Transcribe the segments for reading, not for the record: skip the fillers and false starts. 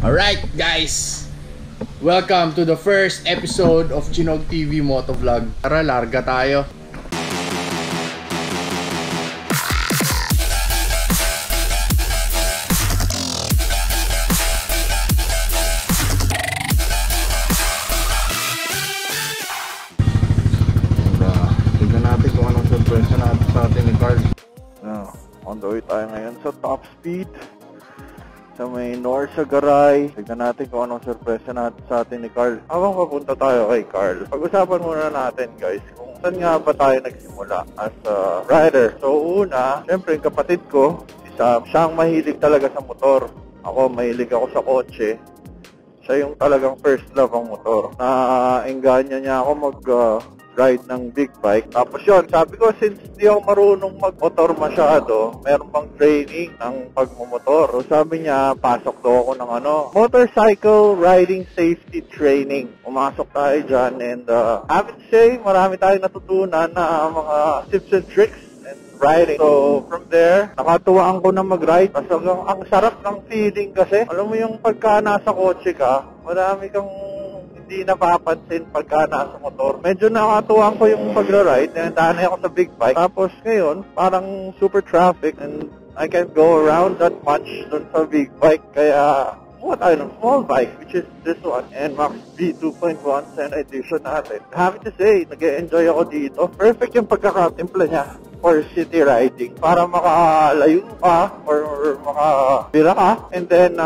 Alright guys, welcome to the first episode of Chinog TV Motovlog. Tara, larga tayo. Tignan natin kung anong surpresa natin sa atin ni Carl. On the way tayo ngayon sa Top Speed sa may North Sagaray. Tignan natin kung anong surpresa natin sa atin ni Carl. Habang papunta tayo kay Carl, pag-usapan muna natin guys kung saan nga ba tayo nagsimula as a rider. So una, syempre yung kapatid ko, si Sam, siyang mahilig talaga sa motor. Ako, mahilig ako sa kotse. Siya yung talagang first love ang motor. Na-engganyo niya ako ride ng big bike. Tapos yun, sabi ko, since di ako marunong mag-motor masyado, meron pang training ng pagmumotor. So sabi niya, pasok daw ako ng motorcycle riding safety training. Pumasok tayo dyan and happy to say, marami tayong natutunan na mga tips and tricks and riding. So from there, nakatuwaan ko na mag-ride. Kasi ang sarap ng feeling kasi. Alam mo yung pagka nasa kotse ka, marami kang hindi napapansin pagka nasa motor. Medyo nakatuwang ko yung pagra-ride. Nandahanay ako sa big bike. Tapos ngayon, parang super traffic and I can't go around that much dun sa big bike. Kaya, tayo ng small bike, which is this one. NMAX V 2.1 Sen edition natin. Happy to say, nag-enjoy ako dito. Perfect yung pagkakatimpla niya for city riding. Para makalayo ka or makabira ka. And then,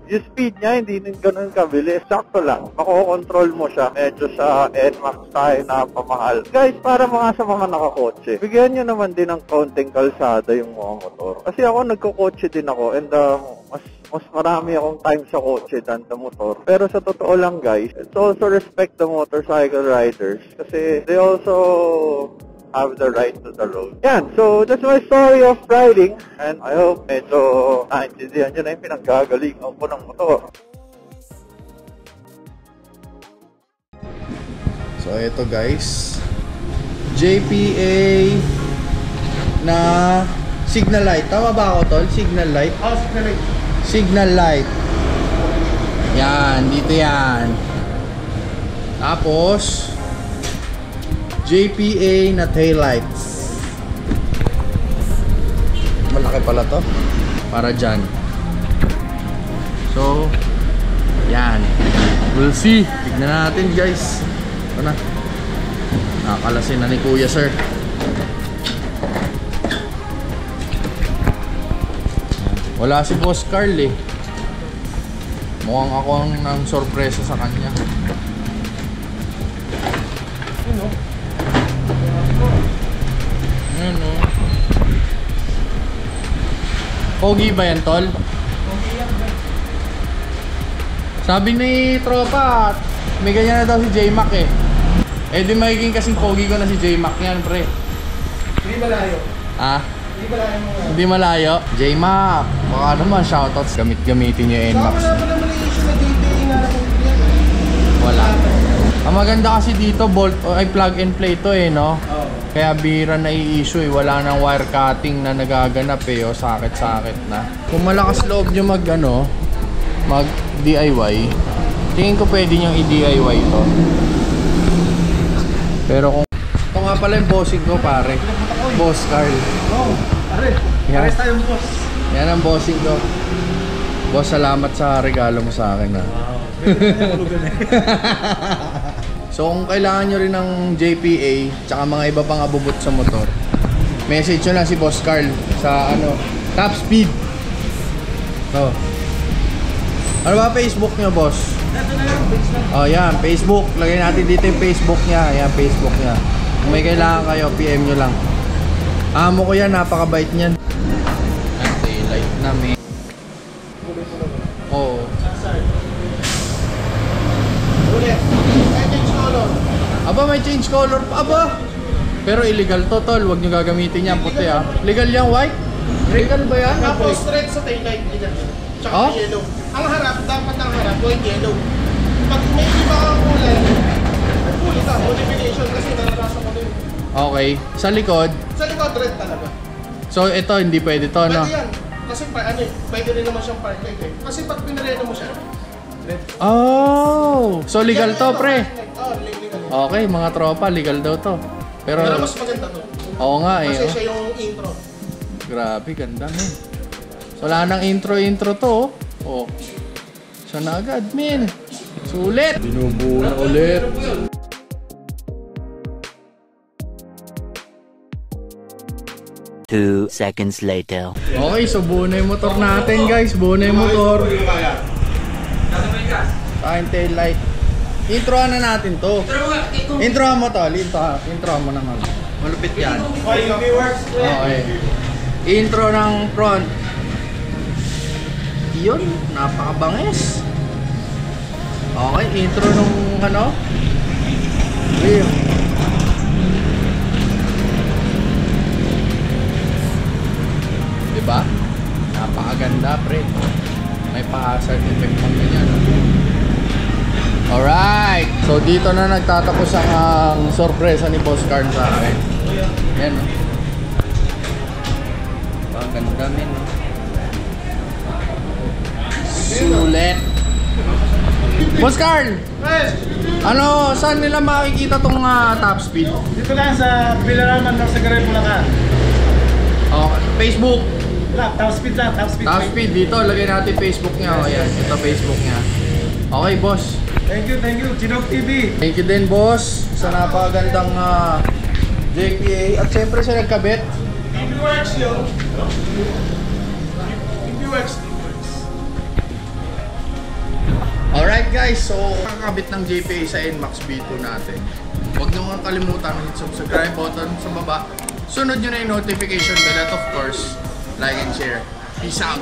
yung speed niya, hindi ganun kabilis. Sakto lang. Makokontrol mo siya. Medyo sa NMAX tayo na pamahal. Guys, para mga sa mga nakakotse, bigyan nyo naman din ng kaunting kalsada yung mga motor. Kasi ako, nagkukotse din ako. And mas marami akong time sa kotse than the motor. Pero sa totoo lang guys, it's also respect the motorcycle riders. Kasi they also have the right to the road. Yan, so that's my story of riding and I hope medyo naintindihan nyo na yung pinanggagalingan ko ng motor. So ito guys, JPA na signal light. Tama ba ako tol? Signal light? Oh, signal light. Signal light. Yan, dito yan. Tapos JPA na taillights. Malaki pala to. Para dyan. So, yan. We'll see. Tignan natin guys. Ito na. Nakakalasin na ni Kuya Sir. Wala si Boss Carl eh. Mukhang ako ang sorpresa sa kanya. Ano? Pogi ba yan, tol? Pogi yan, bro. Sabi ni tropa, may ganyan na daw si J-Mac eh. Eh di magiging kasing pogi ko na si J-Mac yan, pre. Hindi malayo. Ah? Hindi malayo mo. Hindi malayo? J-Mac, baka naman shoutouts. Gamitin nyo yung NMAX. Wala naman yung issue na JPA nga lang. Wala. Ang maganda kasi dito, plug and play to eh, no? Oh. Kaya bira na i-issue eh. Wala nang wire cutting na nagaganap eh. O sakit-sakit na. Kung malakas loob nyo mag DIY, tingin ko pwede nyong i-DIY to. Pero kung ito nga pala yung bossing ko pare. Boss Carl. Oh, pare. Pares tayong boss. Yan ang bossing ko. Boss, salamat sa regalo mo sa akin ha. Wow. So kung kailangan nyo rin ng JPA tsaka mga iba pang abubot sa motor, message nyo lang si Boss Carl sa Top Speed. Oh. Ano ba Facebook nyo, boss? Oh yan, Facebook. Lagay natin dito yung Facebook nya. Ayan, Facebook nya. Kung may kailangan kayo, PM nyo lang. Amo ko yan, napakabait nyan. Anti-light na may. Oo. Aba, may change color pa. Aba! Pero illegal to, tol. Huwag nyo gagamitin yan. Puti ah. Legal yung white? Legal ba yan? Tapos red sa taillight. Tsaka yellow. Ang harap, dapat ang harap, white yellow. Pag may iba kang kulay, nagkulit ang modification kasi naranasan ko din. Okay. Sa likod? Sa likod, red talaga. So ito, hindi pwede to, no? Pwede yan. Kasi pwede rin naman siyang park light eh. Kasi pag pinareno mo siya, Oh, so legal to, pre. oh, legal. Okay, mga tropa, legal daw to. Pero Pero mas maganda to. oo nga eh. Kasi Oh. siya yung intro. Grabe, ganda men. So, wala nang intro to. Oh. Siya na agad, men. Sulit. Binubuo na ulit. Two seconds later. Okay, so buo na yung motor natin, guys. Buo na yung motor. Time tail light. Introan na natin to. Introan mo to, intro mo naman. Malupit yan. Okay. Intro ng front. Yun, napakabangis. Okay, intro nung ano? Rear. Diba? Napakaganda, pre. May pa-hazard effect pang ganyan. Alright! So dito na nagtatapos ang sorpresa ni Boss Carl sa akin. Yan, no? Ang ganda, men, no? Sulit! Boss Carl! Ano, saan nila makikita tong top speed? Dito lang sa Bilaraman ng Sagaray, Bulacan. Oh, Facebook! Top speed lang, top speed. Top speed dito, lagay natin Facebook niya. O yan, ito Facebook niya. Okay, boss. Thank you, Chinook TV. Thank you din, boss, sa napakagandang JPA. At syempre sa nagkabit. If it works yun. If it works. Alright guys, so kakabit ng JPA sa NMAX V2 natin. Huwag nyo nga kalimutan hit subscribe button sa baba. Sunod nyo na yung notification bell at of course, like and share. Peace out!